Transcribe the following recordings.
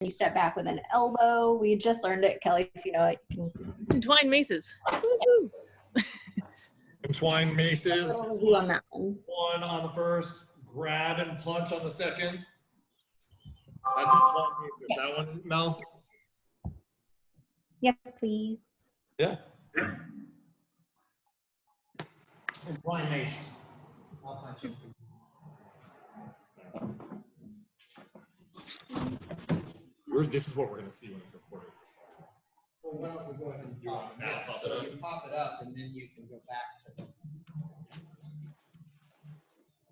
you step back with an elbow. We just learned it, Kelly, if you know it. You can Entwined maces. Entwined maces. a little review on that one. One on the first, grab and punch on the second. That's entwined maces. Okay. That one, Mel? Yes, please. Yeah. Entwined mace. I'll punch it. This is what we're going to see when it's recorded. Well, why don't we go ahead and pop it Yeah, up? pop So it up. you pop it up and then you can go back to the.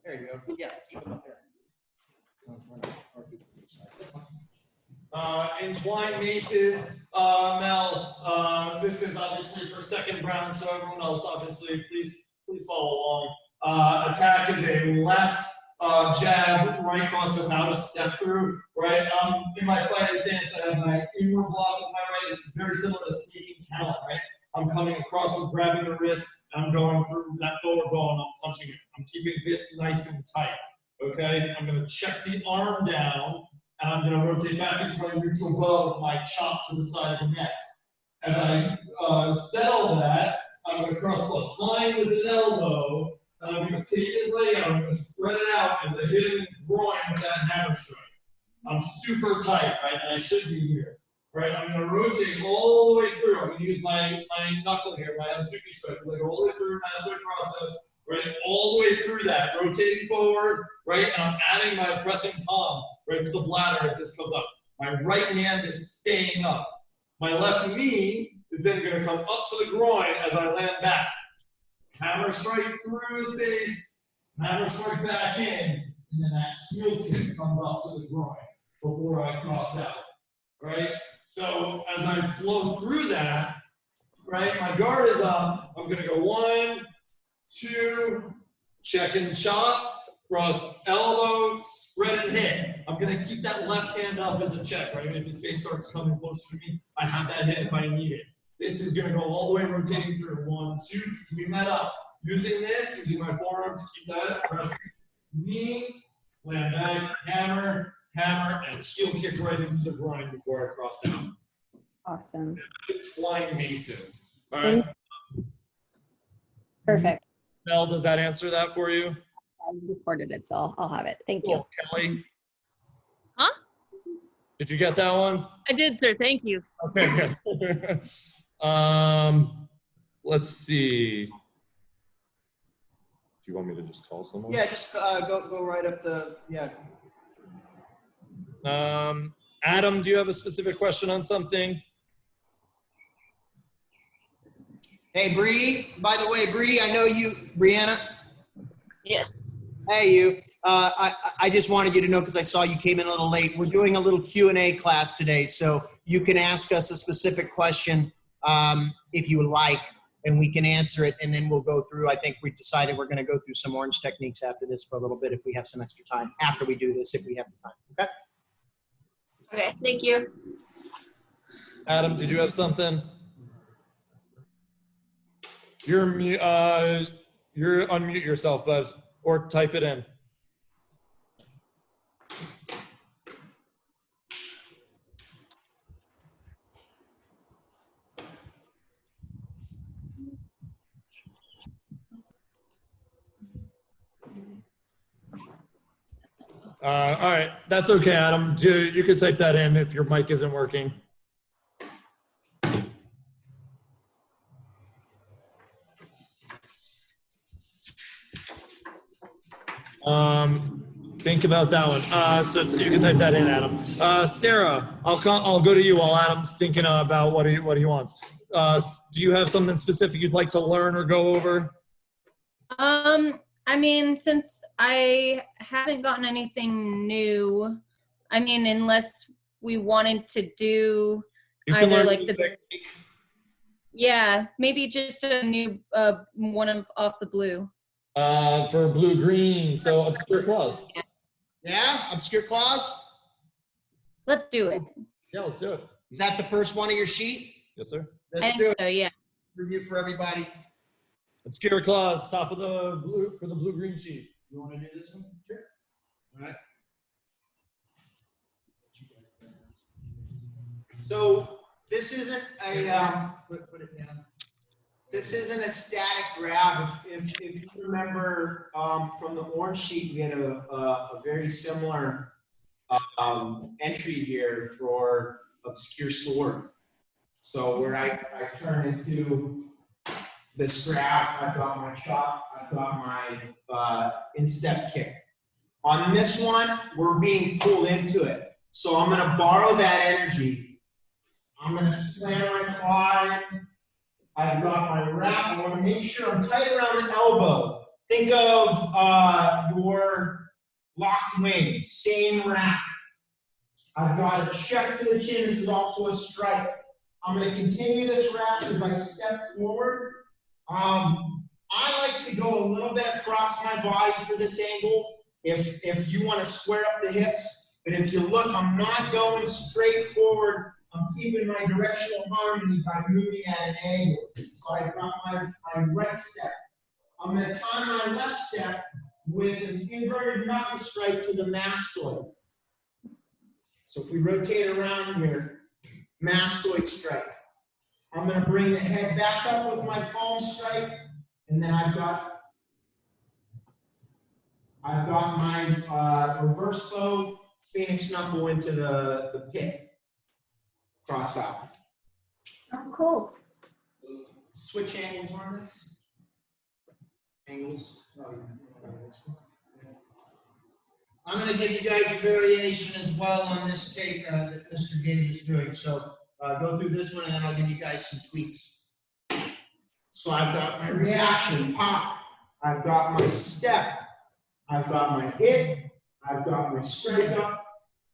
There you go. Yeah, keep them up there. Or keep them to the side. That's fine. Entwined maces, Mel, this is obviously for second round, so everyone else, obviously, please follow along. Attack is a left jab, right cross without a step through, right? In my fighting stance, I have my inward block with my right. This is very similar to sneaking talent, right? I'm coming across with grabbing the wrist, and I'm going through that forward ball, and I'm punching it. I'm keeping this nice and tight, okay? I'm gonna check the arm down, and I'm going to rotate back into my neutral bow with my chop to the side of the neck. As I settle that, I'm going to cross behind with an elbow, and I'm going to take his leg out, I'm going to spread it out as I hit him in the groin with that hammer strike. I'm super tight, right, and I should be here, right? I'm going to rotate all the way through. I'm going to use my knuckle here, my Atsuki strike, go all the way through, master process, right, all the way through that, rotating forward, right, and I'm adding my pressing palm right to the bladder as this comes up. My right hand is staying up. My left knee is then going to come up to the groin as I land back. Hammer strike through his face, hammer strike back in, and then that heel kick comes up to the groin before I cross out, right? So as I flow through that, right, my guard is up. I'm going to go 1, 2, check and chop, cross elbow, spread and hit. I'm going to keep that left hand up as a check, right? If his face starts coming closer to me, I have that hit if I need it. This is going to go all the way rotating through. 1, 2, keeping that up. Using this, using my forearm to keep that, press knee, land back, hammer, hammer, and heel kick right into the groin before I cross out. Awesome. Entwined maces. All right. Perfect. Mel, does that answer that for you? I recorded it, so I'll have it. Thank you. Cool. Kelly? Huh? Did you get that one? I did, sir. Thank you. Okay, good. Let's see. Do you want me to just call someone? Yeah, just go right up the, yeah. Adam, do you have a specific question on something? Hey, Bree, by the way, Bree, I know you, Brianna. Yes. Hey, you. I just wanted you to know because I saw you came in a little late. We're doing a little Q&A class today, so you can ask us a specific question if you would like, and we can answer it, and then we'll go through. I think we decided we're going to go through some orange techniques after this for a little bit if we have some extra time, after we do this, if we have the time. Okay? Okay, thank you. Adam, did you have something? You're unmute yourself, bud, or type it in. All right, that's okay, Adam. You could type that in if your mic isn't working. Think about that one. So you can type that in, Adam. Sarah, I'll go to you while Adam's thinking about what he wants. Do you have something specific you'd like to learn or go over? I mean, since I haven't gotten anything new, I mean, unless we wanted to do either like the technique. Yeah, maybe just a new one off the blue. For blue-green, so obscure claws. Yeah, obscure claws? Let's do it. Yeah, let's do it. Is that the first one of your sheet? Yes, sir. Let's do it. So, yeah. Review for everybody. Obscure claws, top of the blue for the blue-green sheet. You want to do this one? Sure. All right. So this isn't a, put it down. This isn't a static grab. If you remember from the orange sheet, we had a very similar entry here for obscure sword. So where I turn into this grab, I've got my chop, I've got my instep kick. On this one, we're being pulled into it. So I'm gonna borrow that energy. I'm gonna slam my quad in. I've got my wrap. I wanna make sure I'm tight around the elbow. Think of your locked wing, same wrap. I've got a check to the chin. This is also a strike. I'm going to continue this wrap as I step forward. I like to go a little bit across my body for this angle if you want to square up the hips. But if you look, I'm not going straight forward. I'm keeping my directional harmony by moving at an angle. So I've got my right step. I'm going to time my left step with an inverted knuckle strike to the mastoid. So if we rotate around here, mastoid strike. I'm going to bring the head back up with my palm strike, and then I've got my reverse bow, phoenix knuckle into the pit. Cross out. Oh, cool. Switch angles on this. Angles. I'm going to give you guys a variation as well on this take that Mr. Gabe is doing. So go through this one, and then I'll give you guys some tweaks. So I've got my reaction, pop. I've got my step. I've got my hit. I've got my straight up,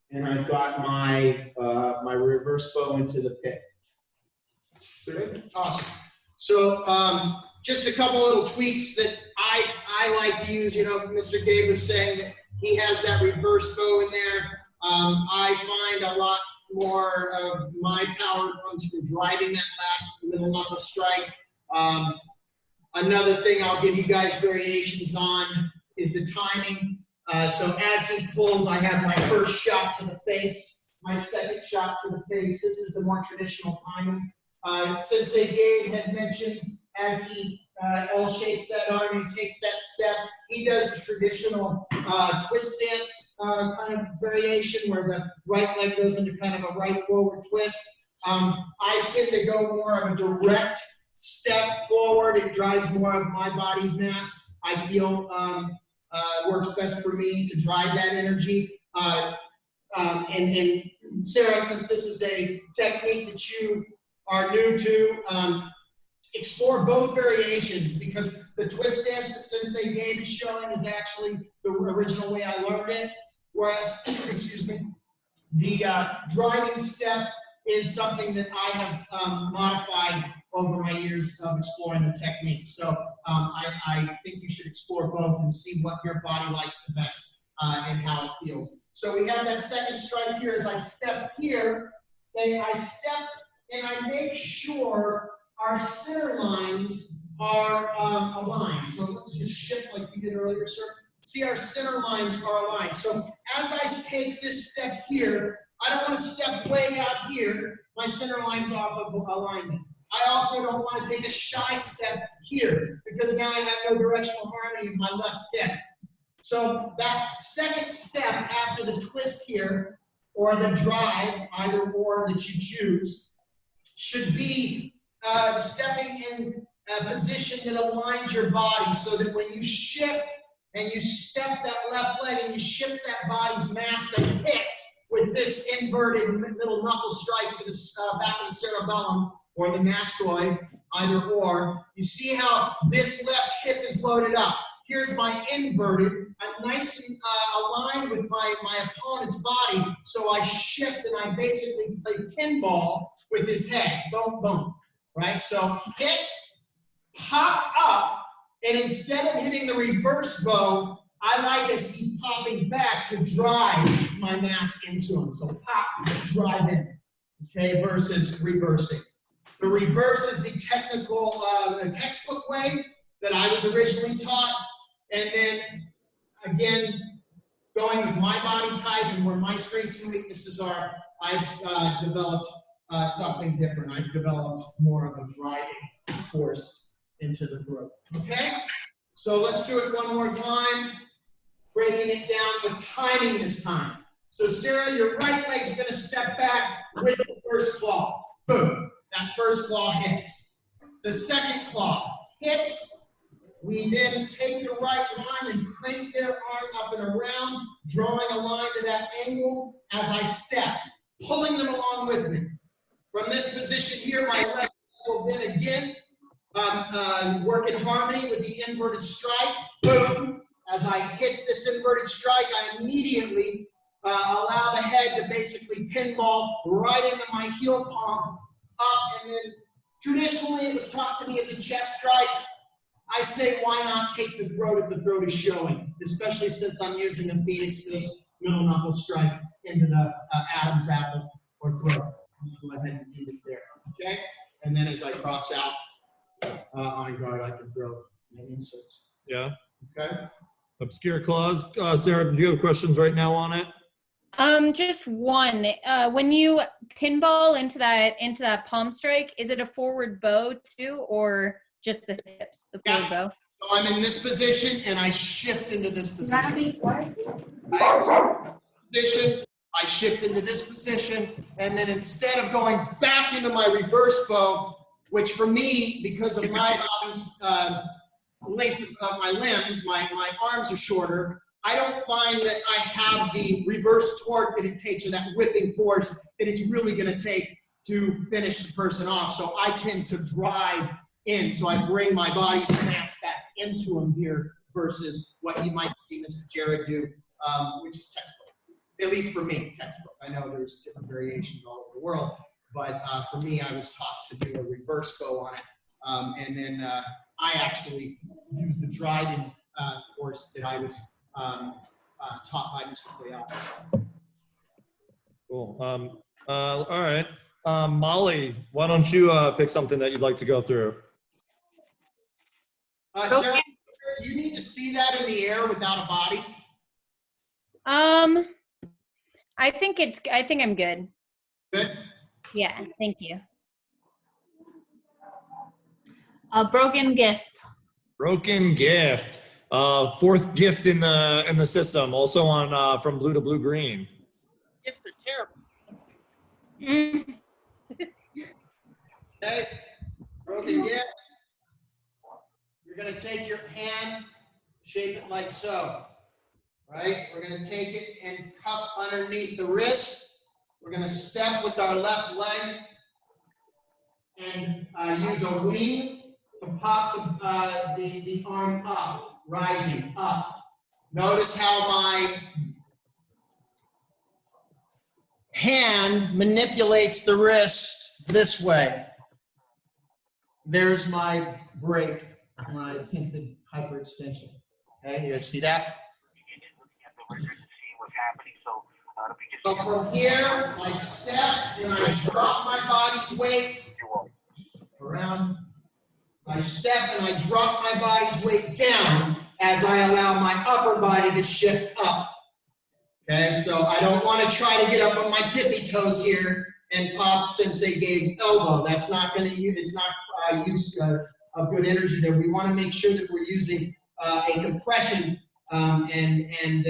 and I've got my my reverse bow into the pit. Awesome. So just a couple little tweaks that I like to use. You know, Mr. Gabe was saying that he has that reverse bow in there. I find a lot more of my power comes from driving that last little knuckle strike. Another thing I'll give you guys variations on is the timing. So as he pulls, I have my first shot to the face, my second shot to the face. This is the more traditional timing. Sensei Gabe had mentioned as he L-shapes that arm, he takes that step. He does the traditional twist stance kind of variation where the right leg goes into kind of a right forward twist. I tend to go more of a direct step forward. It drives more of my body's mass. I feel works best for me to drive that energy. And Sarah, since this is a technique that you are new to, explore both variations, because the twist stance that Sensei Gabe is showing is actually the original way I learned it, whereas, excuse me, the driving step is something that I have modified over my years of exploring the technique. So I think you should explore both and see what your body likes the best and how it feels. So we have that second strike here. As I step here, okay, I step and I make sure our center lines are aligned. So let's just shift like you did earlier, sir. See, our center lines are aligned. So as I take this step here, I don't want to step way out here. My center line's off of alignment. I also don't want to take a shy step here, because now I have no directional harmony in my left hip. So that second step after the twist here, or the drive, either or that you choose, should be stepping in a position that aligns your body, so that when you shift and you step that left leg and you shift that body's mass to hit with this inverted middle knuckle strike to the back of the cerebellum or the mastoid, either or, you see how this left hip is loaded up. Here's my inverted. I'm nice and aligned with my opponent's body, so I shift and I basically play pinball with his head. Boom, boom. Right? So hit, pop up, and instead of hitting the reverse bow, I like, as he's popping back, to drive my mass into him. So pop, drive in, okay, versus reversing. The reverse is the technical, textbook way that I was originally taught. And then, again, going with my body type and where my strengths and weaknesses are, I've developed something different. I've developed more of a driving force into the throat. Okay? So let's do it one more time. Breaking it down with timing this time. So Sarah, your right leg's going to step back with the first claw. Boom. That first claw hits. The second claw hits. We then take the right arm and crank their arm up and around, drawing a line to that angle as I step, pulling them along with me. From this position here, my left leg will then again work in harmony with the inverted strike. Boom. As I hit this inverted strike, I immediately allow the head to basically pinball right into my heel palm up. And then traditionally, it was taught to me as a chest strike. I say, why not take the throat if the throat is showing, especially since I'm using a Phoenix fist middle knuckle strike into the Adam's apple or throat. I'll go ahead and keep it there, okay? And then as I cross out on guard, I can throw my inserts. Yeah. Okay. Obscure claws. Sarah, do you have questions right now on it? Just one. When you pinball into that palm strike, is it a forward bow too, or just the tips, the forward bow? So I'm in this position and I shift into this position. I shift into this position, and then instead of going back into my reverse bow, which for me, because of my body's length of my limbs, my arms are shorter, I don't find that I have the reverse torque that it takes, or that whipping force that it's really going to take to finish the person off. So I tend to drive in. So I bring my body's mass back into them here versus what you might see Mr. Jared do, which is textbook. At least for me, textbook. I know there's different variations all over the world, but for me, I was taught to do a reverse bow on it. And then I actually use the driving force that I was taught by Mr. Cleopa. Cool. All right. Molly, why don't you pick something that you'd like to go through? Sarah, do you need to see that in the air without a body? I think I'm good. Good. Yeah, thank you. A broken gift. Broken gift. Fourth gift in the system, also on from blue to blue green. Gifts are terrible. Mm. Okay. Broken gift. You're going to take your hand, shape it like so. Right? We're going to take it and cup underneath the wrist. We're going to step with our left leg and use a wing to pop the arm up, rising up. Notice how my hand manipulates the wrist this way. There's my break, my attempted hyperextension. Okay, you guys see that? So from here, I step and I drop my body's weight around. I step and I drop my body's weight down as I allow my upper body to shift up. Okay, so I don't want to try to get up on my tippy toes here and pop Sensei Gabe's elbow. That's not going to use, it's not use of good energy there. We want to make sure that we're using a compression and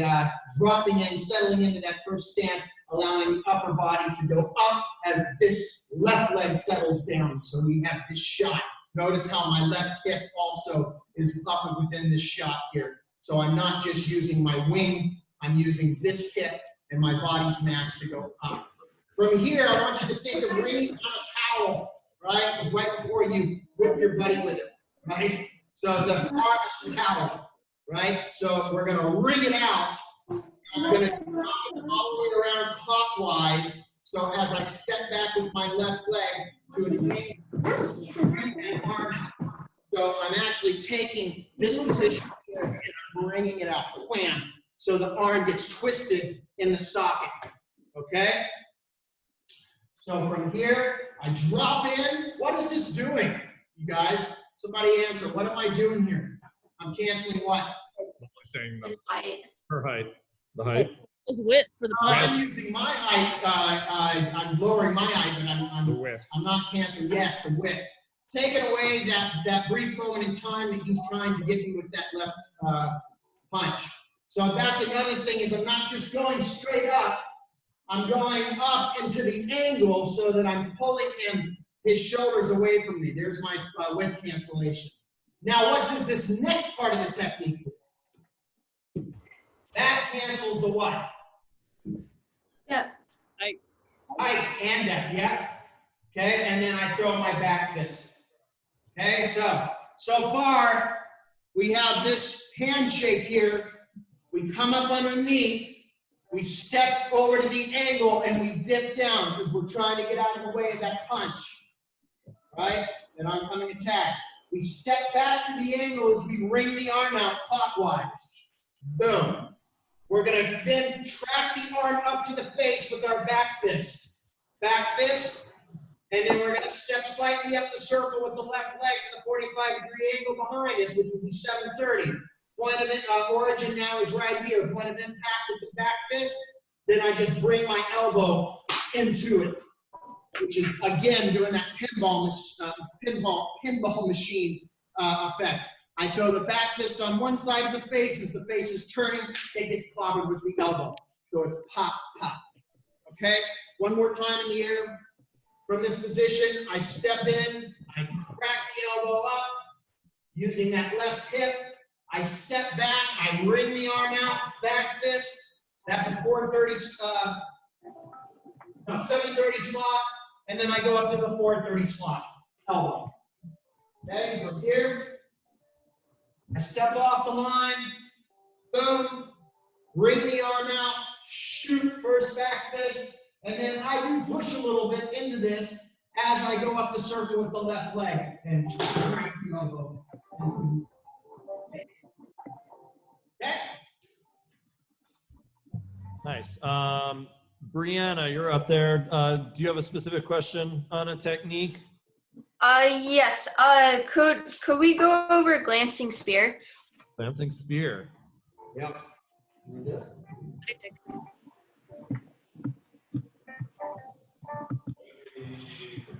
dropping in, settling into that first stance, allowing the upper body to go up as this left leg settles down. So we have this shot. Notice how my left hip also is up and within this shot here. So I'm not just using my wing, I'm using this hip and my body's mass to go up. From here, I want you to think of wringing on a towel, right? Right before you whip your buddy with it, right? So the arm is the towel, right? So we're gonna wring it out. I'm gonna drop it all the way around clockwise. So as I step back with my left leg to an and arm out. So I'm actually taking this position here and I'm bringing it out, wham. So the arm gets twisted in the socket, okay? So from here, I drop in. What is this doing, you guys? Somebody answer, what am I doing here? I'm canceling what? Saying Height. her height. The height. Is width for the punch. I'm using my height. I'm lowering my height, but The width. I'm not canceling. Yes, the width. Taking away that brief moment in time that he's trying to get me with that left punch. So that's another thing is I'm not just going straight up. I'm going up into the angle so that I'm pulling his shoulders away from me. There's my width cancellation. Now, what does this next part of the technique do? That cancels the what? Yeah. Height and depth, yeah. Okay, and then I throw my back fist. Okay, so far we have this handshake here. We come up underneath, we step over to the angle, and we dip down because we're trying to get out of the way of that punch, right? That oncoming attack. We step back to the angle as we wring the arm out clockwise. Boom. We're going to then track the arm up to the face with our back fist. Back fist, and then we're going to step slightly up the circle with the left leg to the 45-degree angle behind us, which would be 730. Point of origin now is right here. Point of impact with the back fist. Then I just bring my elbow into it, which is, again, doing that pinball machine effect. I throw the back fist on one side of the face. As the face is turning, it gets clobbered with the elbow. So it's pop, pop. Okay? One more time in the air. From this position, I step in. I crack the elbow up using that left hip. I step back. I wring the arm out. Back fist. That's a 730 slot. And then I go up to the 430 slot. Elbow. Okay? From here. I step off the line, boom, bring the arm out, shoot first back fist, and then I do push a little bit into this as I go up the circle with the left leg and crank the elbow. Okay? Nice. Brianna, you're up there. Do you have a specific question on a technique? Yes. Could we go over glancing spear? Glancing spear. Yep. From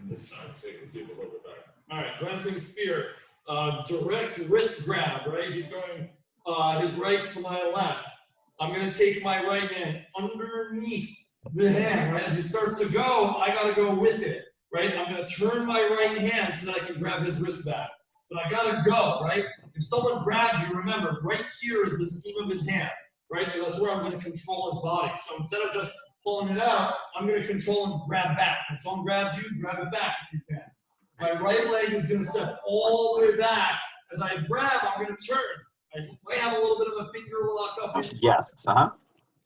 this side, so you can see it a little bit better. All right, glancing spear. Direct wrist grab, right? He's going his right to my left. I'm going to take my right hand underneath the hand, right? As he starts to go, I got to go with it. Right? I'm going to turn my right hand so that I can grab his wrist back. But I got to go, right? If someone grabs you, remember, right here is the seam of his hand, right? So that's where I'm going to control his body. So instead of just pulling it out, I'm going to control and grab back. If someone grabs you, grab it back if you can. My right leg is going to step all the way back. As I grab, I'm going to turn. I might have a little bit of a finger lock up. Yes,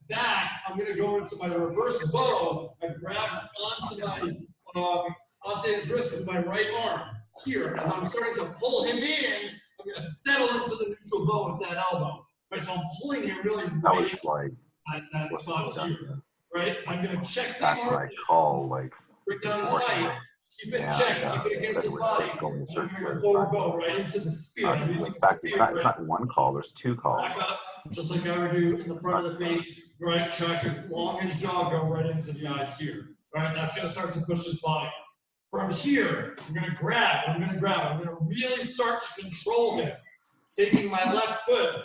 Back, I'm going to go into my reverse bow. I grab onto his wrist with my right arm. Here, as I'm starting to pull him in, I'm going to settle into the neutral bow with that elbow. Right, so I'm pulling him really right at that spot here. Right, I'm going to check the arm. Break down his height. Keep it checked. Keep it against his body. I'm going to forward bow right into the spear. I'm using the spear. It's not one call. There's two calls. Back up, just like I would do in the front of the face. Right, track it along his jaw, go right into the eyes here. Right, that's going to start to push his body. From here, I'm going to grab. I'm going to really start to control him. Taking my left foot,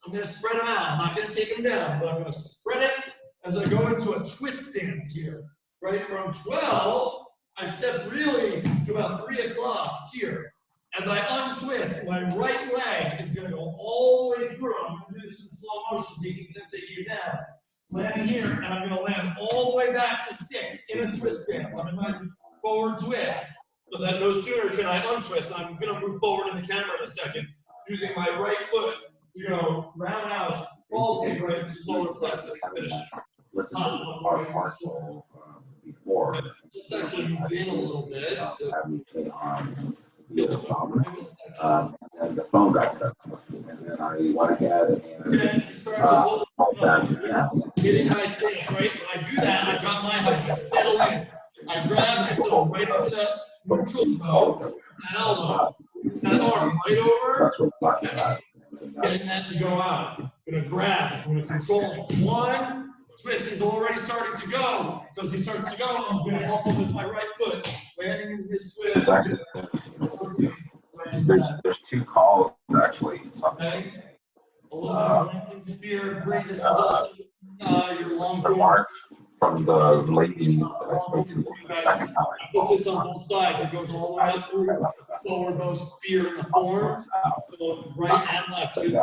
I'm going to spread him out. I'm not going to take him down, but I'm going to spread it as I go into a twist stance here. Right, from 12, I've stepped really to about 3 o'clock here. As I untwist, my right leg is going to go all the way through. I'm going to do this in slow motion so you can sensate you down. Land here, and I'm going to land all the way back to 6 in a twist stance. I'm in my forward twist. So that no sooner can I untwist, I'm going to move forward in the camera in a second, using my right foot to go roundhouse, ball kick right to solar plexus to finish. Listen to our parcel before. Let's actually move in a little bit. So Have me put on the phone. And the phone got cut. And then I went ahead and start to get in my stance, right? When I do that, I drop my height, I settle in. I grab, I settle right into that neutral bow, that elbow, that arm right over, getting that to go out. I'm gonna grab, I'm gonna control it. 1, twist, he's already starting to go. So as he starts to go, I'm going to help him with my right foot, landing in his twist. There's two calls actually. Okay. A little bit of glancing spear, Bree. This is also your long form. Remark from the lady that I spoke to the second time. Emphasis on both sides. It goes all the way up through forward both spear and the form. So right and left. Good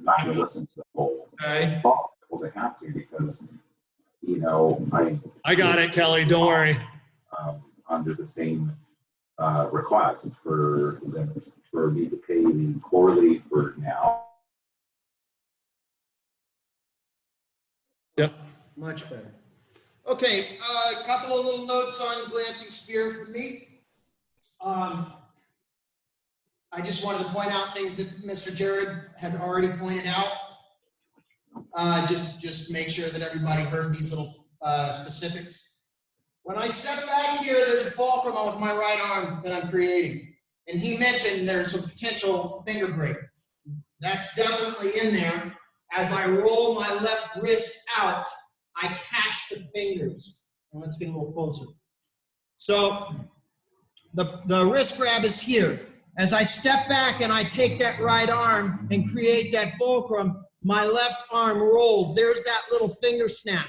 Not to listen to the whole call. Well, they have to because, you know, I got it, Kelly. Don't worry. Under the same request for them, for me to pay the quarterly for now. Yep. Much better. Okay, a couple of little notes on glancing spear for me. I just wanted to point out things that Mr. Jared had already pointed out. Just make sure that everybody heard these little specifics. When I step back here, there's a fulcrum with my right arm that I'm creating. And he mentioned there's a potential finger break. That's definitely in there. As I roll my left wrist out, I catch the fingers. And let's get a little closer. So the wrist grab is here. As I step back and I take that right arm and create that fulcrum, my left arm rolls. There's that little finger snap.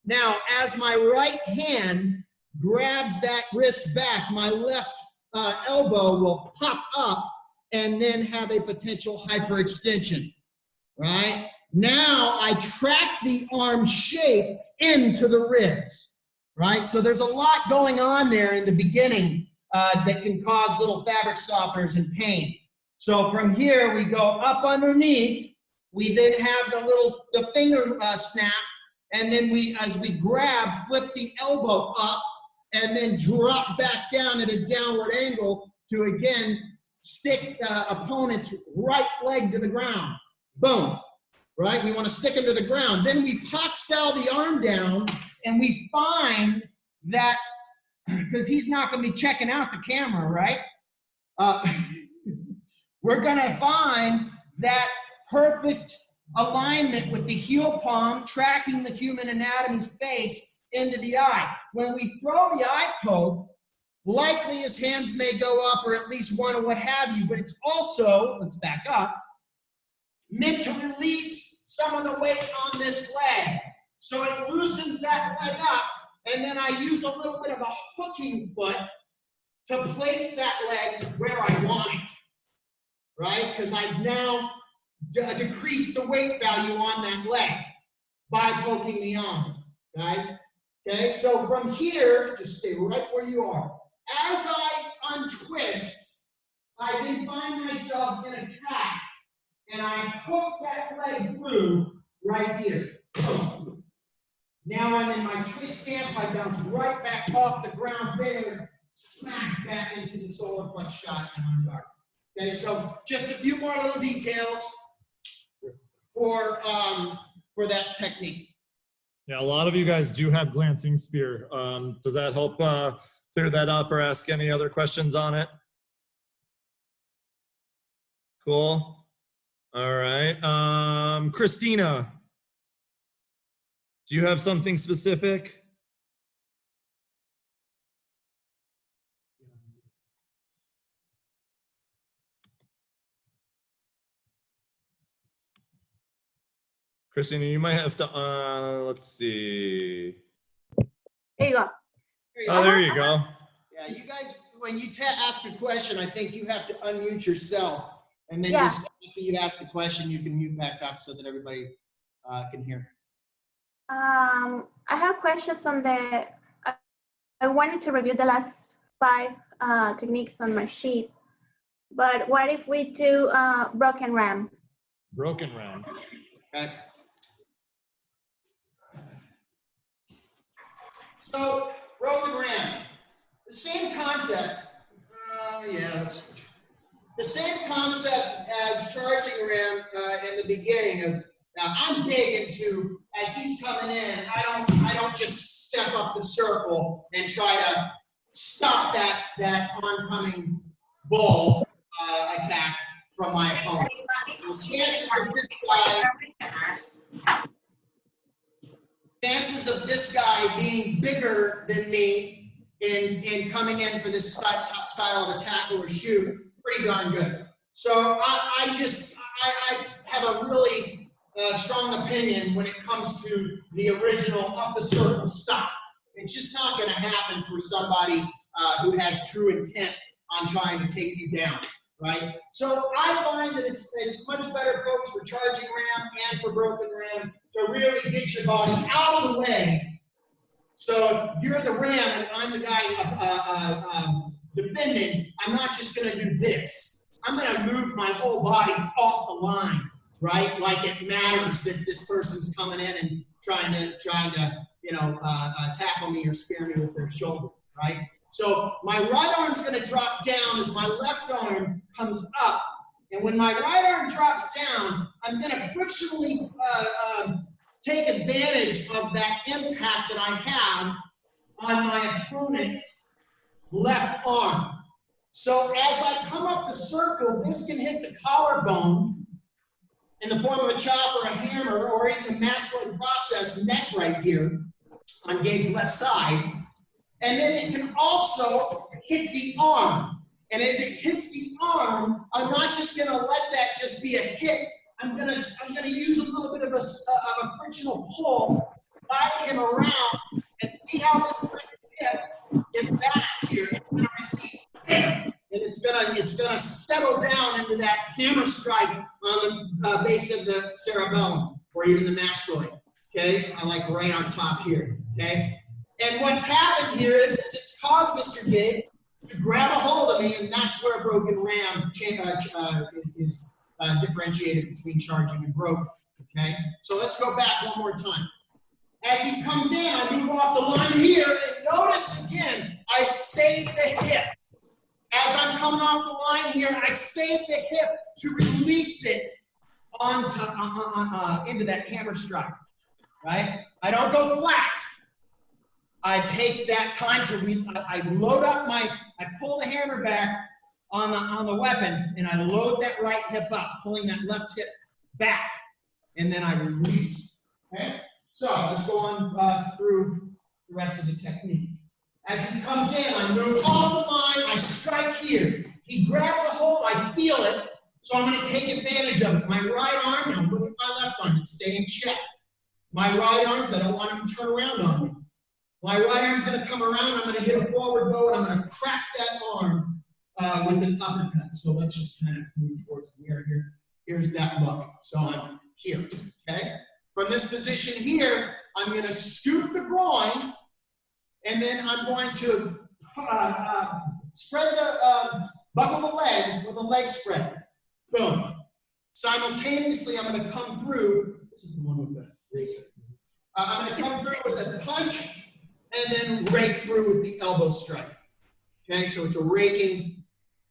Now, as my right hand grabs that wrist back, my left elbow will pop up and then have a potential hyperextension, right? Now, I track the arm shape into the ribs, right? So there's a lot going on there in the beginning that can cause little fabric softeners and pain. So from here, we go up underneath. We then have the finger snap. And then as we grab, flip the elbow up and then drop back down at a downward angle to, again, stick the opponent's right leg to the ground. Boom, right? We want to stick him to the ground. Then we pock-style the arm down, and we find that, because he's not going to be checking out the camera, right? We're going to find that perfect alignment with the heel palm tracking the human anatomy's face into the eye. When we throw the eye poke, likely his hands may go up, or at least one, or what have you, but it's also, let's back up, meant to release some of the weight on this leg. So it loosens that leg up, and then I use a little bit of a hooking foot to place that leg where I want it, right? Because I've now decrease the weight value on that leg by poking the arm, guys. Okay, so from here, just stay right where you are. As I untwist, I then find myself in a cat, and I hook that leg through right here. Now I'm in my twist stance. I bounce right back off the ground there, smack back into the solar flex shot, and I'm back. Okay, so just a few more little details for that technique. Yeah, a lot of you guys do have glancing spear. Does that help clear that up or ask any other questions on it? Cool. All right. Christina, do you have something specific? Christina, you might have to, let's see. There you go. Oh, there you go. Yeah, you guys, when you ask a question, I think you have to unmute yourself. And then Yeah. just after you ask the question, you can mute back up so that everybody can hear. I have questions on the, I wanted to review the last 5 techniques on my sheet, but what if we do broken ram? Broken ram. Okay. So, broken ram, the same concept. The same concept as charging ram in the beginning of. Now, I'm big into, as he's coming in, I don't just step up the circle and try to stop that oncoming ball attack from my opponent. The chances of this guy chances of this guy being bigger than me in coming in for this style of a tackle or shoot, pretty darn good. So I have a really strong opinion when it comes to the original up the circle stop. It's just not going to happen for somebody who has true intent on trying to take you down, right? So I find that it's much better, folks, for charging ram and for broken ram to really get your body out of the way. So if you're the ram and I'm the guy defending, I'm not just going to do this. I'm going to move my whole body off the line, right? Like it matters that this person's coming in and trying to tackle me or spear me with their shoulder, right? So my right arm's going to drop down as my left arm comes up. And when my right arm drops down, I'm going to frictionally take advantage of that impact that I have on my opponent's left arm. So as I come up the circle, this can hit the collarbone in the form of a chop or a hammer, or even the mastoid process neck right here on Gabe's left side. And then it can also hit the arm. And as it hits the arm, I'm not just going to let that just be a hit. I'm gonna use a little bit of a frictional pull to guide him around and see how this hip is back here. It's gonna release and it's gonna settle down into that hammer strike on the base of the cerebellum or even the mastoid. Okay, I like right on top here. Okay, and what's happened here is it's caused Mr. Gabe to grab a hold of me, and that's where broken ram is differentiated between charging and broken. Okay, so let's go back one more time. As he comes in, I move off the line here, and notice again, I save the hip. As I'm coming off the line here, I save the hip to release it into that hammer strike, right? I don't go flat. I take that time to, I load up I pull the hammer back on the weapon, and I load that right hip up, pulling that left hip back, and then I release, okay? So let's go on through the rest of the technique. As he comes in, I move off the line, I strike here. He grabs a hold, I feel it, so I'm gonna take advantage of it. My right arm, now look at my left arm, it's staying checked. My right arms, I don't want him to turn around on me. My right arm's gonna come around, I'm gonna hit a forward bow, and I'm gonna crack that arm with an uppercut. So let's just kind of move towards the mirror here. Here's that look. So I'm here, okay? From this position here, I'm going to scoop the groin, and then I'm going to spread the, buckle the leg with a leg spread. Boom. Simultaneously, I'm going to come through. This is the one with the razor. I'm going to come through with a punch, and then rake through with the elbow strike. Okay, so it's a raking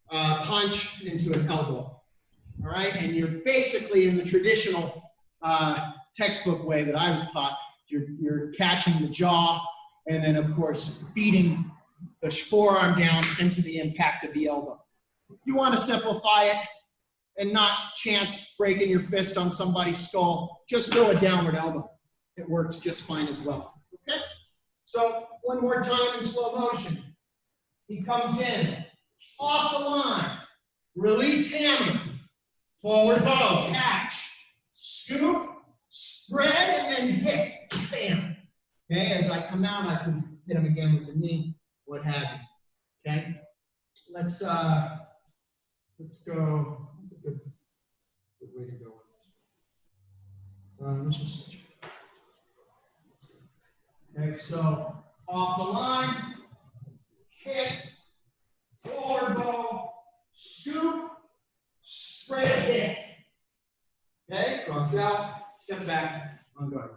punch into an elbow, all right? And you're basically in the traditional textbook way that I was taught, you're catching the jaw and then, of course, feeding the forearm down into the impact of the elbow. If you want to simplify it and not chance breaking your fist on somebody's skull, just throw a downward elbow. It works just fine as well, okay? So one more time in slow motion. He comes in. Off the line, release hammer, forward bow, catch, scoop, spread, and then hit, bam. Okay, as I come out, I can hit him again with the knee, what have you. Okay, let's go. What's a good way to go on this? Let's just switch. Okay, so off the line, hit. Forward bow, scoop, spread, hit. Okay, cross out, step back, I'm going.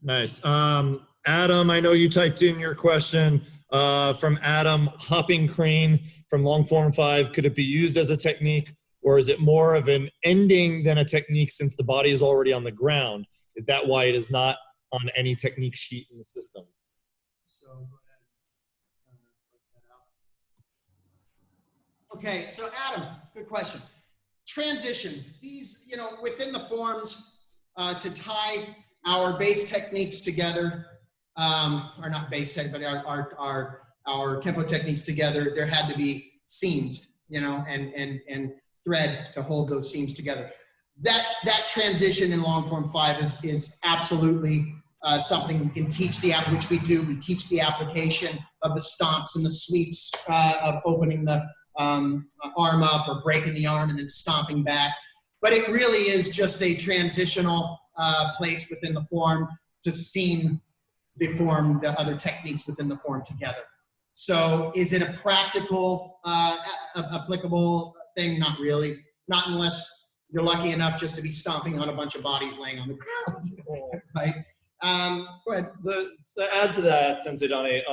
Nice. Adam, I know you typed in your question from Adam, hopping crane from long form 5. Could it be used as a technique, or is it more of an ending than a technique since the body is already on the ground? Is that why it is not on any technique sheet in the system? So, okay, so Adam, good question. Transitions, these, within the forms to tie our base techniques together, or not base tech, but our Kempo techniques together, there had to be seams, you know, and thread to hold those seams together. That transition in long form 5 is absolutely something we can teach which we do. We teach the application of the stomps and the sweeps of opening the arm up or breaking the arm and then stomping back. But it really is just a transitional place within the form to seam the form, the other techniques within the form together. So is it a practical, applicable thing? Not really. Not unless you're lucky enough just to be stomping on a bunch of bodies laying on the ground, right? Go ahead. To add to that, Sensei Donnie,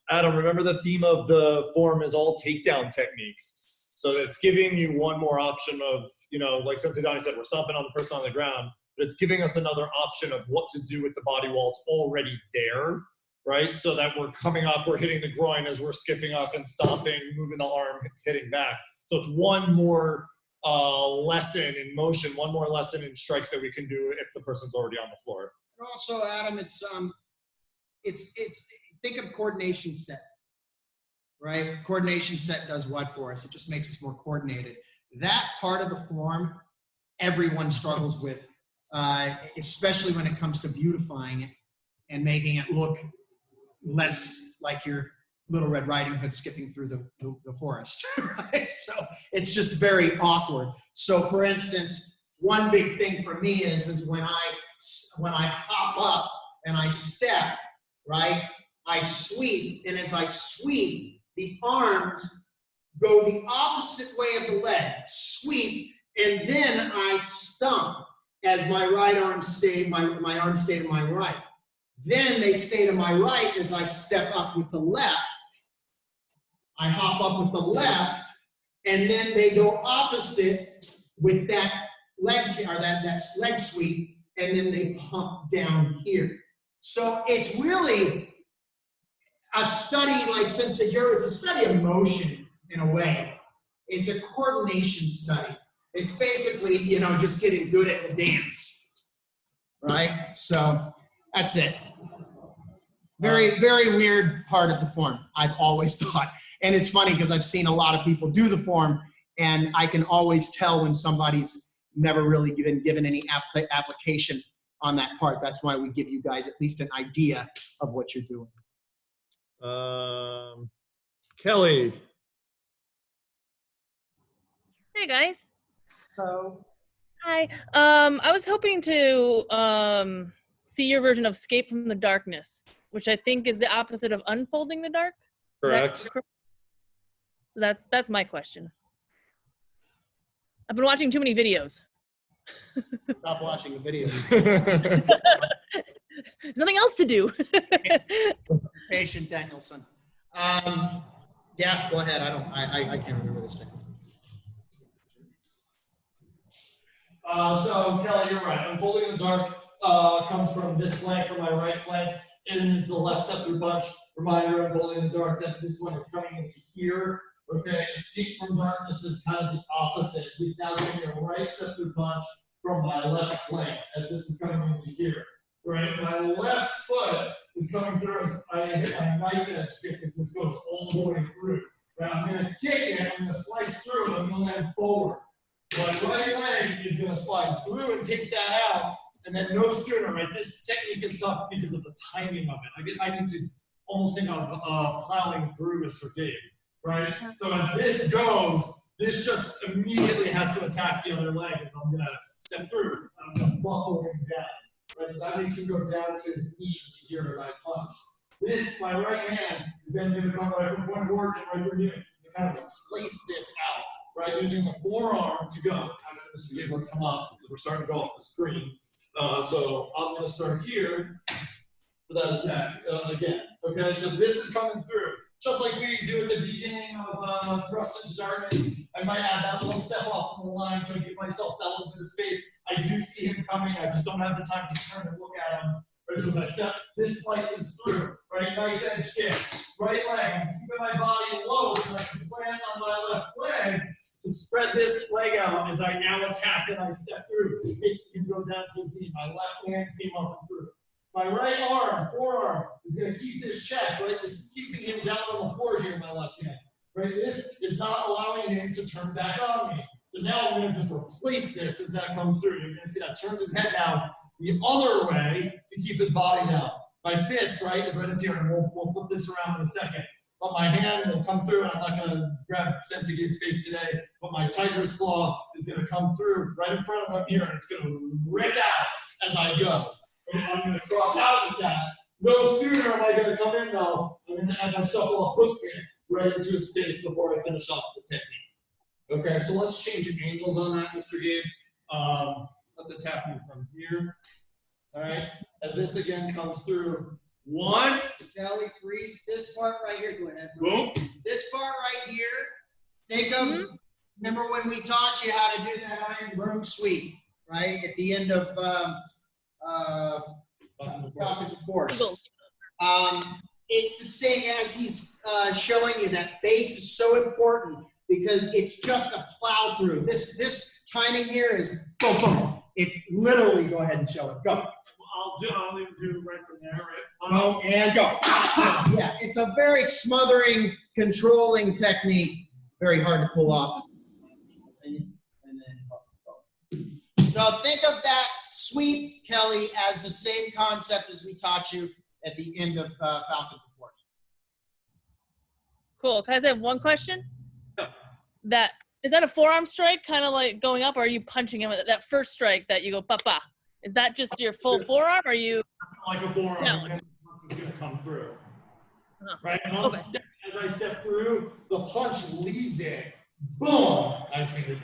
Adam, remember the theme of the form is all takedown techniques. So it's giving you one more option of, you know, like Sensei Donnie said, we're stomping on the person on the ground, but it's giving us another option of what to do with the body while it's already there, right? So that we're coming up, we're hitting the groin as we're skipping up and stomping, moving the arm, hitting back. So it's one more lesson in motion, one more lesson in strikes that we can do if the person's already on the floor. And also, Adam, it's think of coordination set, right? Coordination set does what for us? It just makes us more coordinated. That part of the form, everyone struggles with, especially when it comes to beautifying it and making it look less like your Little Red Riding Hood skipping through the forest, right? So it's just very awkward. So for instance, one big thing for me is when I hop up and I step, right? I sweep, and as I sweep, the arms go the opposite way of the leg. Sweep, and then I stomp as my right arm stayed, my arm stayed to my right. Then they stay to my right as I step up with the left. I hop up with the left, and then they go opposite with that leg or that leg sweep, and then they pump down here. So it's really a study, like Sensei Joe, it's a study of motion in a way. It's a coordination study. It's basically, you know, just getting good at the dance, right? So that's it. Very, very weird part of the form, I've always thought. And it's funny because I've seen a lot of people do the form, and I can always tell when somebody's never really been given any application on that part. That's why we give you guys at least an idea of what you're doing. Kelly. Hey guys. Hello. Hi. I was hoping to see your version of Escape from the Darkness, which I think is the opposite of Unfolding the Dark. Correct. So that's my question. I've been watching too many videos. Stop watching the video. There's nothing else to do. Patient Danielson. Yeah, go ahead. I can't remember this technique. So Kelly, you're right. Unfolding in the Dark comes from this flank, from my right flank. It is the left step through punch. Reminder, Unfolding in the Dark, that this one is coming into here. Okay, Escape from Darkness is kind of the opposite. He's now getting a right step through punch from my left flank, as this is coming into here. Right, my left foot is coming through. I hit my knife edge kick because this goes all the way through. Right, I'm going to kick it. I'm going to slice through. I'm going to land forward. My right leg is going to slide through and take that out, and then no sooner. Right, this technique is tough because of the timing of it. I need to almost think of plowing through a sergade. Right, so as this goes, this just immediately has to attack the other leg as I'm going to step through. I'm going to buckle him down. Right, so that makes him go down to his knee to here as I punch. This, my right hand, is then going to come right from point of origin, right from here, to kind of place this out, right, using the forearm to go. Actually, this will be able to come up because we're starting to go off the screen. So I'm going to start here for that attack again. Okay, so this is coming through. Just like we do at the beginning of Thrust into Darkness, I might add that little step off from the line so I give myself that little bit of space. I do see him coming. I just don't have the time to turn and look at him. Right, so as I step, this slices through. Right, knife edge kick. Right leg. I'm keeping my body low so I can plant on my left leg to spread this leg out as I now attack and I step through. Making him go down to his knee. My left hand came up and through. right arm, forearm, is going to keep this check, right? This is keeping him down on the floor here in my left hand, right? This is not allowing him to turn back on me. So now I'm going to just replace this as that comes through. You're going to see that turns his head down the other way to keep his body down. My fist, right, is right into here, and we'll flip this around in a second. But my hand will come through, and I'm not going to grab Sensei Gabe's face today, but my tiger's claw is going to come through right in front of him here, and it's going to rip out as I go. And I'm going to cross out with that. No sooner am I going to come in, though, I'm going to have my shuffle a hook in right into his face before I finish off the technique. Okay, so let's change angles on that, Mr. Gabe. Let's attack him from here. All right, as this again comes through. 1. Kelly, freeze this part right here. Go ahead. Boom. This part right here. Think of, remember when we taught you how to do that iron broom sweep, right? At the end of Falcons of Force. It's the same as he's showing you. That base is so important because it's just a plow through. This timing here is boom, boom. It's literally, go ahead and show it. Go. I'll even do right from there, right? Boom, and go. Yeah, it's a very smothering, controlling technique. Very hard to pull off. And then so think of that sweep, Kelly, as the same concept as we taught you at the end of Falcons of Force. Cool. Can I just have one question? Yeah. Is that a forearm strike, kind of like going up, or are you punching him at that first strike that you go pa-pa? Is that just your full forearm, or are you? It's like a forearm, No. and the punch is going to come through. Right? And Okay. as I step through, the punch leads it. Boom! I can't do it.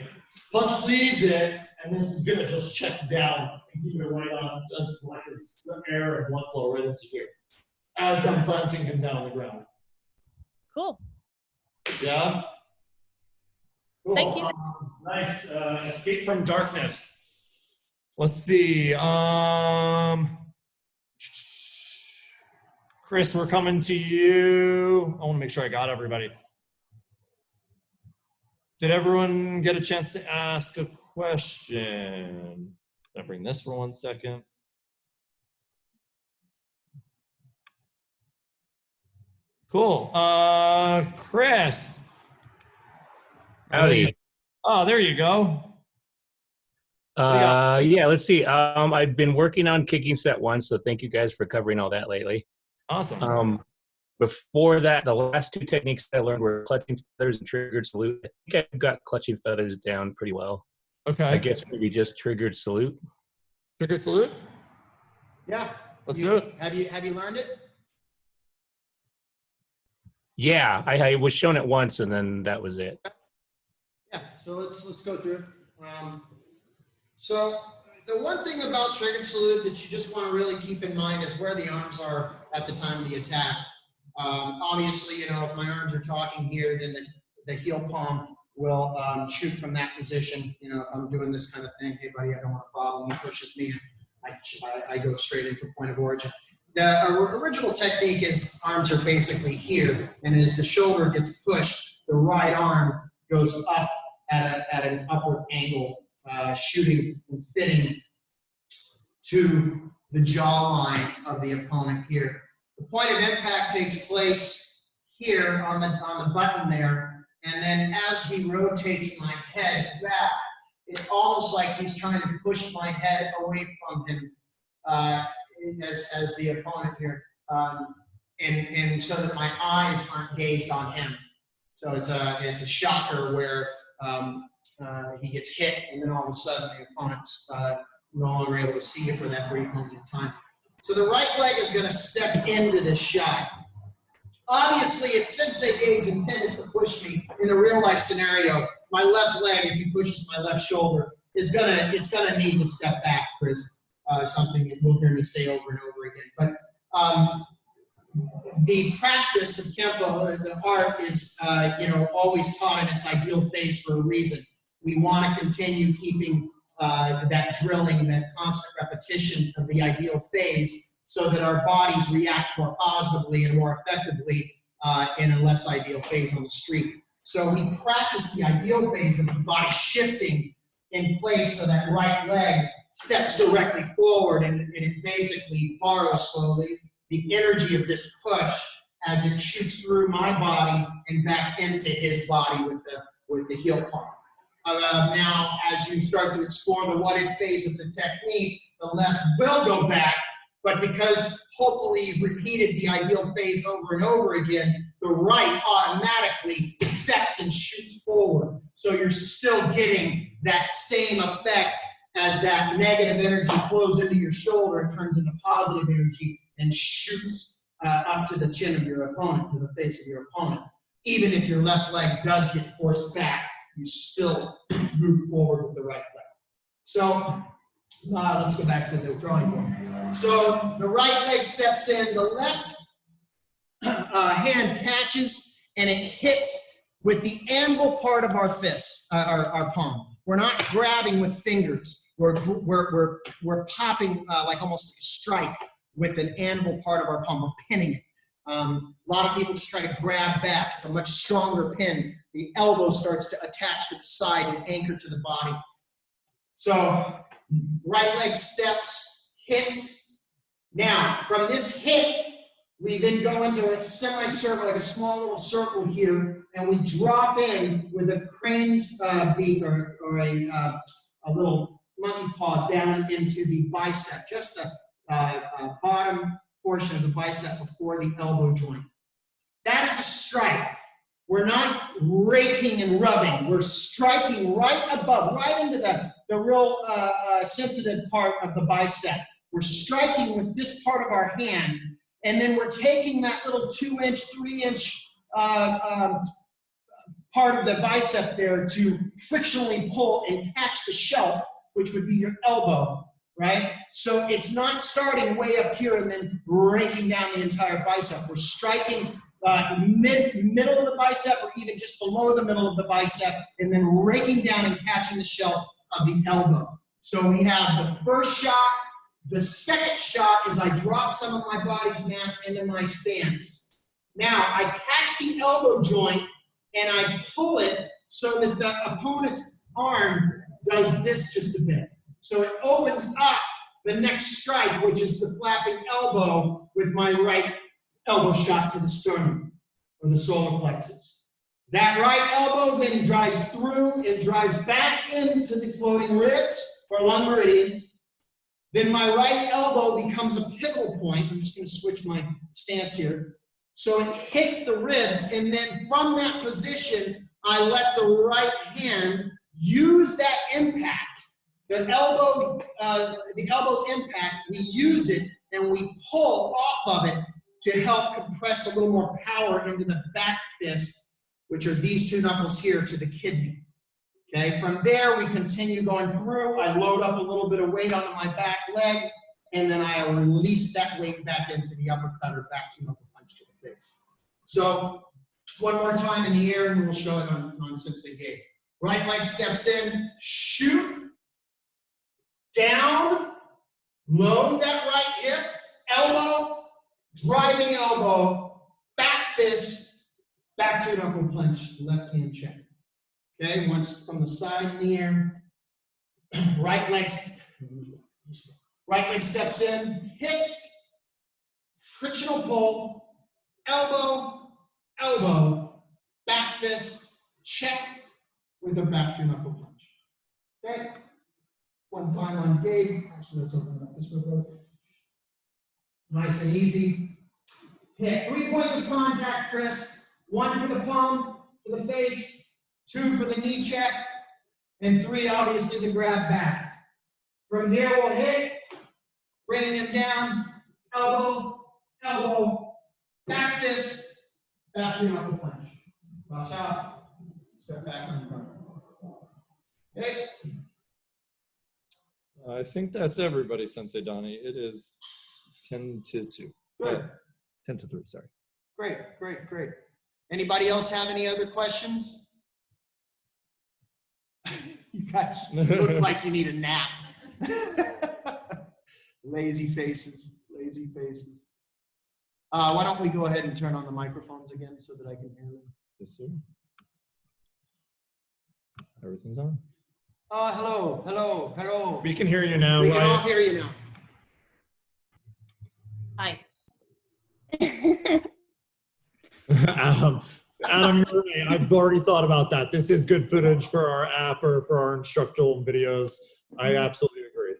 Punch leads it, and this is gonna just check down and keep it right on, like this air and blood flow right into here. As I'm planting him down on the ground. Cool. Yeah? Cool. Thank you. Nice. Escape from darkness. Let's see. Chris, we're coming to you. I want to make sure I got everybody. Did everyone get a chance to ask a question? Can I bring this for 1 second? Cool. Chris. Howdy. Oh, there you go. Yeah, let's see. I've been working on kicking set 1, so thank you guys for covering all that lately. Awesome. Before that, the last 2 techniques I learned were clutching feathers and triggered salute. I think I got clutching feathers down pretty well. Okay. I guess maybe just triggered salute. Triggered salute? Yeah. Let's do it. Have you learned it? Yeah, I was shown it once, and then that was it. Yeah, so let's go through it. So the one thing about triggered salute that you just want to really keep in mind is where the arms are at the time of the attack. Obviously, you know, if my arms are talking here, then the heel palm will shoot from that position. You know, if I'm doing this kind of thing, hey buddy, I don't want to follow. He pushes me, and I go straight in for point of origin. The original technique is arms are basically here, and as the shoulder gets pushed, the right arm goes up at an upward angle, shooting and fitting to the jawline of the opponent here. The point of impact takes place here on the button there, and then as he rotates my head back, it's almost like he's trying to push my head away from him as the opponent here, and so that my eyes aren't gazed on him. So it's a shocker where he gets hit, and then all of a sudden the opponent's no longer able to see you for that brief moment in time. So the right leg is going to step into this shot. Obviously, if Sensei Gabe's intent is to push me in a real life scenario, my left leg, if he pushes my left shoulder, it's gonna need to step back, Chris. Something that you'll hear me say over and over again. But the practice of Kempo, the art, is always taught in its ideal phase for a reason. We want to continue keeping that drilling, that constant repetition of the ideal phase, so that our bodies react more positively and more effectively in a less ideal phase on the street. So we practice the ideal phase of the body shifting in place so that right leg steps directly forward, and it basically borrows slowly the energy of this push as it shoots through my body and back into his body with the heel palm. Now, as you start to explore the what if phase of the technique, the left will go back, but because hopefully you've repeated the ideal phase over and over again, the right automatically steps and shoots forward. So you're still getting that same effect as that negative energy flows into your shoulder and turns into positive energy and shoots up to the chin of your opponent, to the face of your opponent. Even if your left leg does get forced back, you still move forward with the right leg. So let's go back to the drawing board. So the right leg steps in, the left hand catches, and it hits with the anvil part of our fist, our palm. We're not grabbing with fingers. We're popping like almost a strike with an anvil part of our palm. We're pinning it. A lot of people just try to grab back. It's a much stronger pin. The elbow starts to attach to the side and anchor to the body. So right leg steps, hits. Now, from this hit, we then go into a semicircle, like a small little circle here, and we drop in with a crane's beak or a little monkey paw down into the bicep, just the bottom portion of the bicep before the elbow joint. That is a strike. We're not raking and rubbing. We're striking right above, right into the real sensitive part of the bicep. We're striking with this part of our hand, and then we're taking that little 2-inch, 3-inch part of the bicep there to frictionally pull and catch the shelf, which would be your elbow, right? So it's not starting way up here and then raking down the entire bicep. We're striking middle of the bicep or even just below the middle of the bicep and then raking down and catching the shelf of the elbow. So we have the first shot. The second shot is I drop some of my body's mass into my stance. Now I catch the elbow joint and I pull it so that the opponent's arm does this just a bit. So it opens up the next strike, which is the flapping elbow with my right elbow shot to the sternum or the solar plexus. That right elbow then drives through and drives back into the floating ribs or lung meridians. Then my right elbow becomes a pivotal point. I'm just going to switch my stance here. So it hits the ribs, and then from that position, I let the right hand use that impact. The elbow's impact, we use it and we pull off of it to help compress a little more power into the back fist, which are these two knuckles here, to the kidney. Okay, from there we continue going through. I load up a little bit of weight onto my back leg, and then I release that weight back into the uppercut or back to knuckle punch to the face. So one more time in the air, and we'll show it on Sensei Gate. Right leg steps in, shoot, down, load that right hip, elbow, driving elbow, back fist, back to knuckle punch, left hand check. Okay, once from the side in the air, right leg steps in, hits, frictional pull, elbow, elbow, back fist, check with a back to knuckle punch. Okay, one time on gate. Actually, let's open it up this way, brother. Nice and easy. Hit 3 points of contact, Chris. 1 for the palm, for the face. 2 for the knee check, and 3 obviously the grab back. From here we'll hit, bringing him down, elbow, elbow, back fist, back to knuckle punch. Cross out, step back on the front. Okay. I think that's everybody, Sensei Donnie. It is 10 to 2. Good. 10 to 3, sorry. Great, great, great. Anybody else have any other questions? You guys look like you need a nap. Lazy faces, lazy faces. Why don't we go ahead and turn on the microphones again so that I can hear them? Yes, sir. Everything's on. Hello. We can hear you now. We can all hear you now. Hi. Adam, you're right. I've already thought about that. This is good footage for our app or for our instructional videos. I absolutely agree.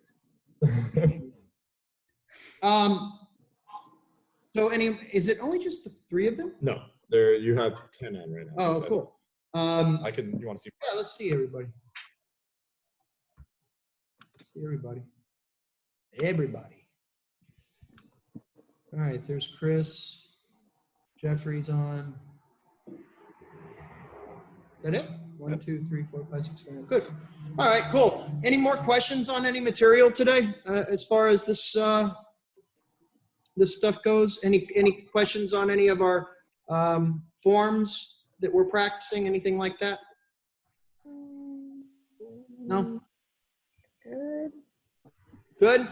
So is it only just the 3 of them? No, there you have 10 on right now. Oh, cool. I can. You want to see? Yeah, let's see everybody. See everybody. All right, there's Chris. Jeffrey's on. Is that it? 1, 2, 3, 4, 5, 6, 7. Good. All right, cool. Any more questions on any material today as far as this this stuff goes? Any questions on any of our forms that we're practicing? Anything like that? No? Good?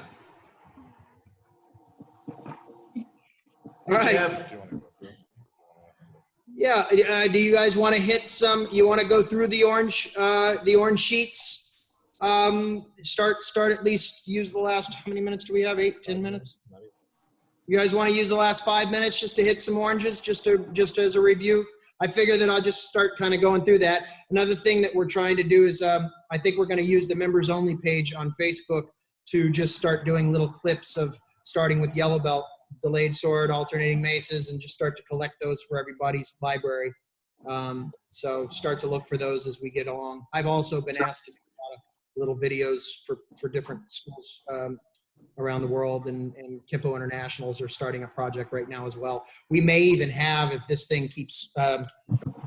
All right. Yeah, do you guys want to hit some, you want to go through the orange sheets? Start at least use the last, how many minutes do we have? 8, 10 minutes? You guys want to use the last 5 minutes just to hit some oranges, just as a review? I figure that I'll just start kind of going through that. Another thing that we're trying to do is I think we're going to use the members only page on Facebook to just start doing little clips of starting with yellow belt, delayed sword, alternating maces, and just start to collect those for everybody's library. So start to look for those as we get along. I've also been asked to do a lot of little videos for different schools around the world, and Kimpo Internationals are starting a project right now as well. We may even have, if this thing keeps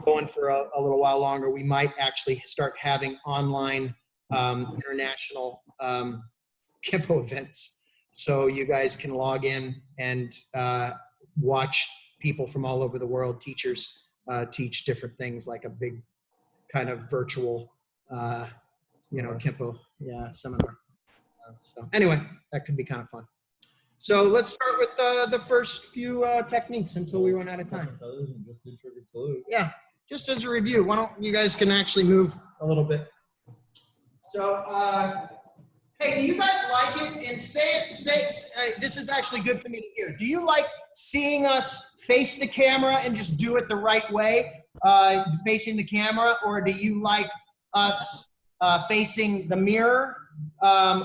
going for a little while longer, we might actually start having online international Kimpo events. So you guys can log in and watch people from all over the world, teachers, teach different things, like a big kind of virtual, Kimpo seminar. So anyway, that could be kind of fun. So let's start with the first few techniques until we run out of time. Yeah, just as a review, why don't you guys can actually move a little bit. So, hey, do you guys like it? And say this is actually good for me to hear. Do you like seeing us face the camera and just do it the right way, facing the camera, or do you like us facing the mirror?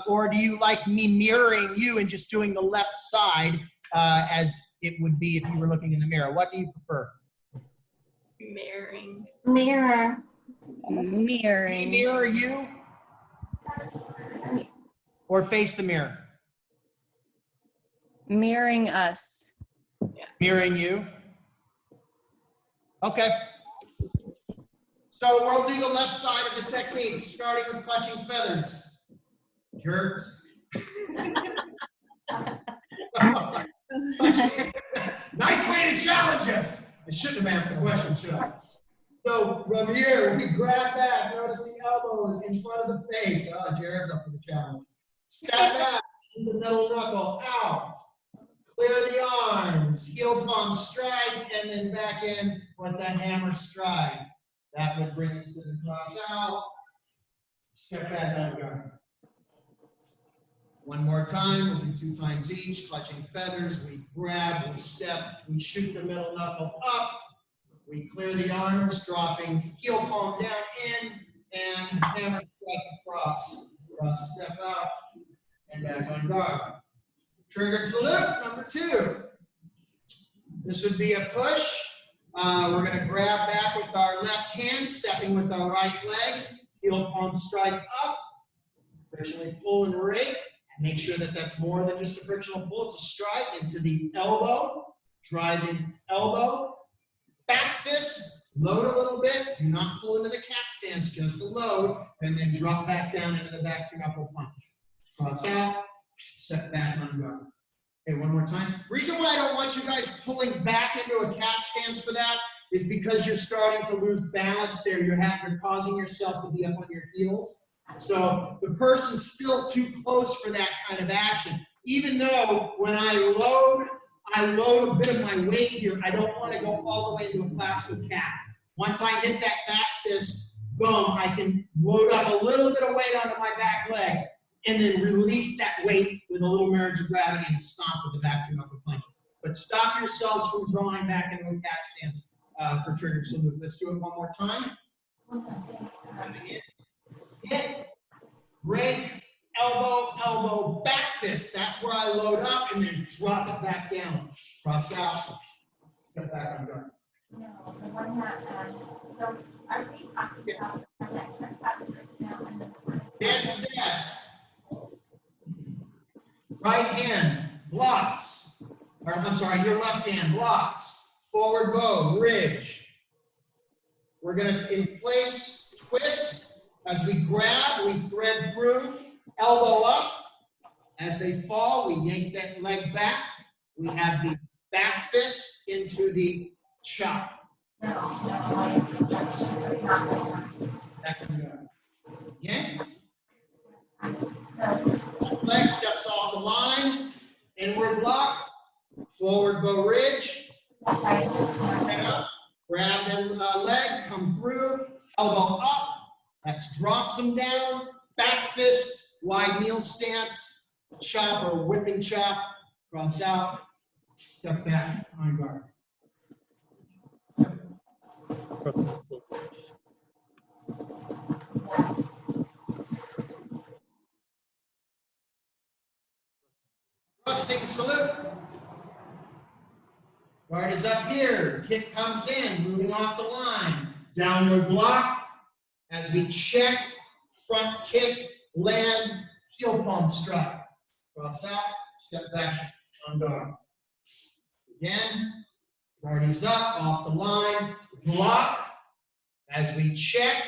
Or do you like me mirroring you and just doing the left side as it would be if you were looking in the mirror? What do you prefer? Mirroring. Mirror. Mirroring. Me mirror you? Or face the mirror? Mirroring us. Mirroring you? Okay. So we'll do the left side of the technique, starting with clutching feathers. Jerks. Nice way to challenge us. I shouldn't have asked the question, should I? So from here, we grab back. Notice the elbow is in front of the face. Oh, Jared's up for the challenge. Step back, the middle knuckle out. Clear the arms, heel palm stride, and then back in with the hammer stride. That would bring us to the cross out. Step back on guard. One more time, we'll do 2 times each, clutching feathers. We grab, we step, we shoot the middle knuckle up. We clear the arms, dropping heel palm down in, and hammer strike across. Cross step out, and back on guard. Triggered salute, number 2. This would be a push. We're going to grab back with our left hand, stepping with our right leg. Heel palm strike up. Frictionally pull and rake. Make sure that that's more than just a frictional pull. It's a strike into the elbow. Driving elbow. Back fist. Load a little bit. Do not pull into the cat stance, just a load. And then drop back down into the back knuckle punch. Cross out. Step back on guard. Okay, one more time. Reason why I don't want you guys pulling back into a cat stance for that is because you're starting to lose balance there. You're causing yourself to be up on your heels. So the person's still too close for that kind of action. Even though when I load a bit of my weight here. I don't want to go all the way into a classical cat. Once I hit that back fist, boom, I can load up a little bit of weight onto my back leg and then release that weight with a little marriage of gravity and stomp with the back to upper plank. But stop yourselves from drawing back into a cat stance for triggered salute. Let's do it one more time. Coming in. Hit, break, elbow, elbow, back fist. That's where I load up and then drop it back down. Cross out, step back on guard. Dance of death. Right hand blocks. Or, I'm sorry, your left hand blocks. Forward bow, ridge. We're going to, in place, twist. As we grab, we thread through. Elbow up. As they fall, we yank that leg back. We have the back fist into the chop. Yeah. Leg steps off the line. Inward block. Forward bow ridge. Head up. Grab the leg. Come through. Elbow up. That drops them down. Back fist. Wide kneel stance. Chop or whipping chop. Cross out. Step back on guard. Thrusting salute. Guard is up here. Kick comes in, moving off the line. Downward block. As we check, front kick, land, heel palm strike. Cross out, step back on guard. Again, guard is up, off the line, block. As we check,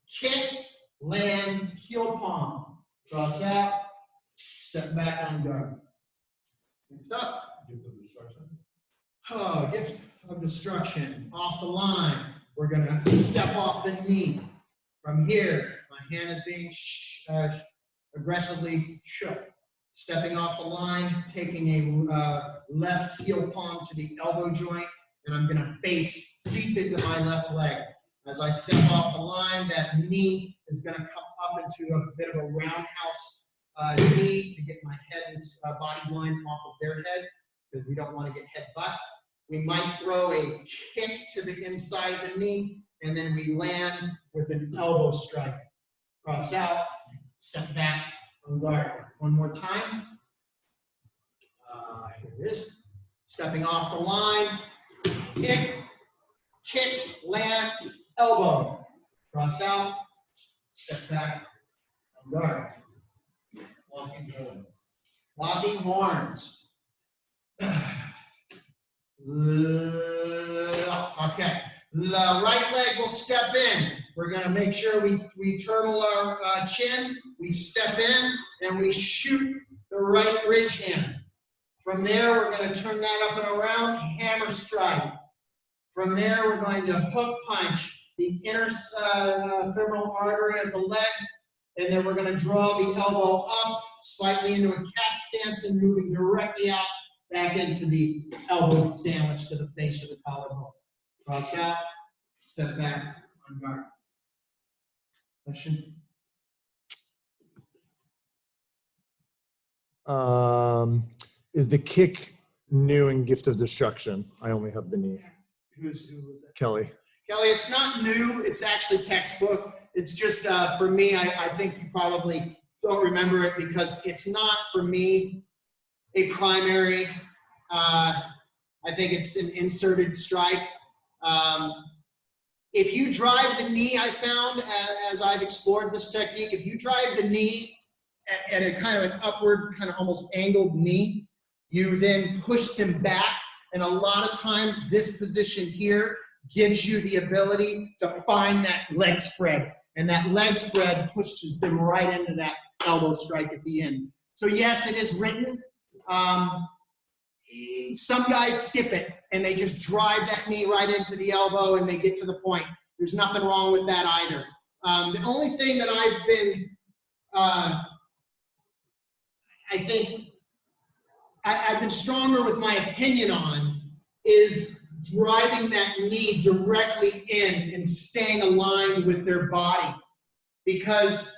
kick, land, heel palm. Cross out, step back on guard. Next up. Gift of destruction. Oh, gift of destruction. Off the line. We're going to step off the knee. From here, my hand is being aggressively shook. Stepping off the line, taking a left heel palm to the elbow joint, and I'm going to base deep into my left leg. As I step off the line, that knee is going to come up into a bit of a roundhouse knee to get my head and body line off of their head, because we don't want to get head butt. We might throw a kick to the inside of the knee, and then we land with an elbow strike. Cross out, step back on guard. One more time. Here it is. Stepping off the line, kick, land, elbow. Cross out, step back on guard. Locking horns. Locking horns. Okay, the right leg will step in. We're going to make sure we turtle our chin. We step in and we shoot the right ridge hand. From there, we're going to turn that up and around, hammer strike. From there, we're going to hook punch the inner femoral artery of the leg, and then we're going to draw the elbow up slightly into a cat stance and moving directly out back into the elbow sandwich to the face of the collarbone. Cross out, step back on guard. Question? Is the kick new in Gift of Destruction? I only have the knee. Who was that? Kelly. Kelly, it's not new. It's actually textbook. It's just, for me, I think you probably don't remember it because it's not, for me, a primary. I think it's an inserted strike. If you drive the knee, I found, as I've explored this technique, if you drive the knee at a kind of an upward, kind of almost angled knee, you then push them back. And a lot of times this position here gives you the ability to find that leg spread. And that leg spread pushes them right into that elbow strike at the end. So yes, it is written. Some guys skip it and they just drive that knee right into the elbow and they get to the point. There's nothing wrong with that either. The only thing that I've been, I think, I've been stronger with my opinion on is driving that knee directly in and staying aligned with their body. Because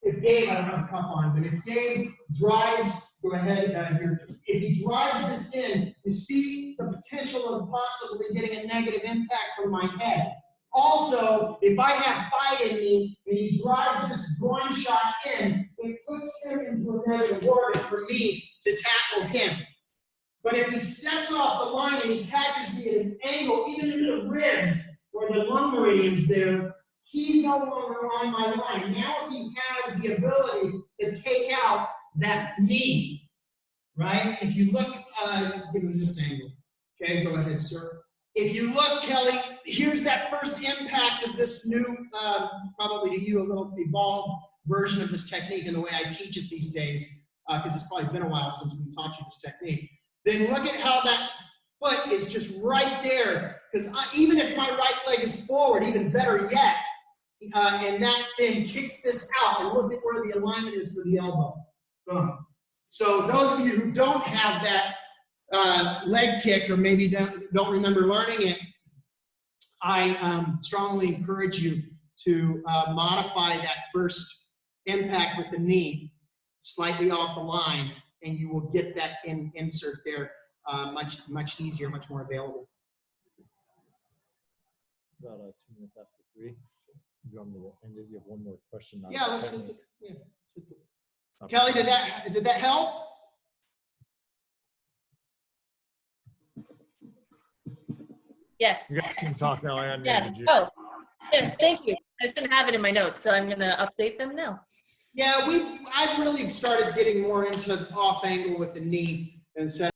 if Dave, I don't have a cup on, but if Dave drives, go ahead here, if he drives this in, you see the potential of possibly getting a negative impact from my head. Also, if I have thigh in me and he drives this groin shot in, it puts him into a negative orbit for me to tackle him. But if he steps off the line and he catches me at an angle, even into the ribs or the lung meridians there, he's no longer on my line. Now he has the ability to take out that knee, right? If you look, give me this angle. Okay, go ahead, sir. If you look, Kelly, here's that first impact of this new, probably to you, a little evolved version of this technique and the way I teach it these days, because it's probably been a while since we taught you this technique. Then look at how that foot is just right there, because even if my right leg is forward, even better yet, and that then kicks this out, and look at where the alignment is for the elbow. Boom. So those of you who don't have that leg kick, or maybe don't remember learning it, I strongly encourage you to modify that first impact with the knee slightly off the line, and you will get that insert there much easier, much more available. About 2 minutes after 3. You want me to end it? You have one more question. Yeah, let's hit the, Kelly, did that help? Yes. You guys can talk now. I Yes. unmuted you. Oh, yes. Thank you. I just didn't have it in my notes, so I'm going to update them now. Yeah, I've really started getting more into off angle with the knee instead